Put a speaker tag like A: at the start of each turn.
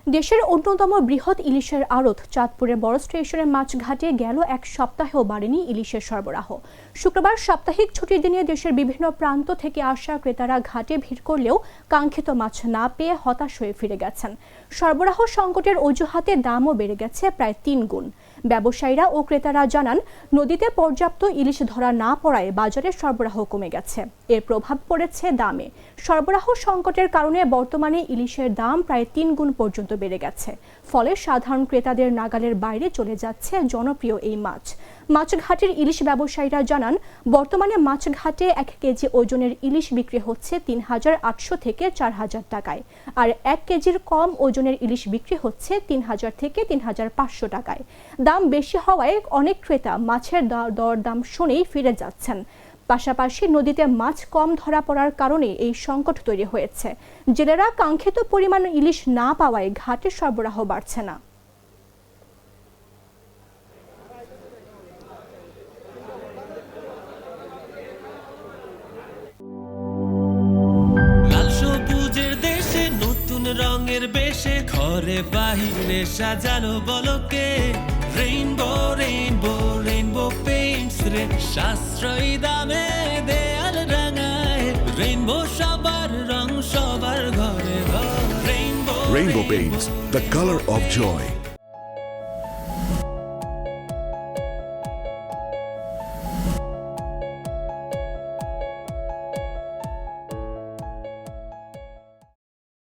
A: দেশের অন্যতম বৃহৎ ইলিশের আড়ত চাঁদপুরের বড় স্টেশনের মাছঘাটে গেল এক সপ্তাহেও বাড়েনি ইলিশের সরবরাহ। শুক্রবার সাপ্তাহিক ছুটির দিনে দেশের বিভিন্ন প্রান্ত থেকে আসা ক্রেতারা ঘাটে ভিড় করলেও কাঙ্ক্ষিত মাছ না পেয়ে হতাশ হয়ে ফিরে গেছেন। সরবরাহ সংকটের অজুহাতে দামও বেড়ে গেছে প্রায় 3 গুণ। ব্যবসায়ীরা ও ক্রেতারা জানান, নদীতে পর্যাপ্ত ইলিশ ধরা না পড়ায় বাজারে সরবরাহ কমে গেছে। এর প্রভাব পড়েছে দামে। সরবরাহ সংকটের কারণে বর্তমানে ইলিশের দাম প্রায় 3 গুণ পর্যন্ত বেড়ে গেছে। ফলে সাধারণ ক্রেতাদের নাগালের বাইরে চলে যাচ্ছে জনপ্রিয় এই মাছ। মাছঘাটের ইলিশ ব্যবসায়ীরা জানান, বর্তমানে মাছঘাটে 1 কেজি ওজনের ইলিশ বিক্রি হচ্ছে 3,800 থেকে 4,000 টাকায়, আর 1 কেজির কম ওজনের ইলিশ বিক্রি হচ্ছে 3,000 থেকে 3,500 টাকায়। দাম বেশি হওয়ায় অনেক ক্রেতা মাছের দরদাম শুনেই ফিরে যাচ্ছেন। পাশাপাশি নদীতে মাছ কম ধরা পড়ার কারণে এই সংকট তৈরি হয়েছে। জেলেরা কাঙ্ক্ষিত পরিমাণ ইলিশ না পাওয়ায় ঘাটে সরবরাহ বাড়ছে না।
B: লাল সবুজের দেশে নতুন রঙের বেশে ঘরে বাহিরে সাজানো বলকে রেইনবো রেইনবো রেইনবো পেইন্টস রে সাশ্রয়ী দামে দেয়াল রাঙায় রেইনবো সবার রং সবার ঘরে ঘরে
C: Rainbow Paints, the color of joy.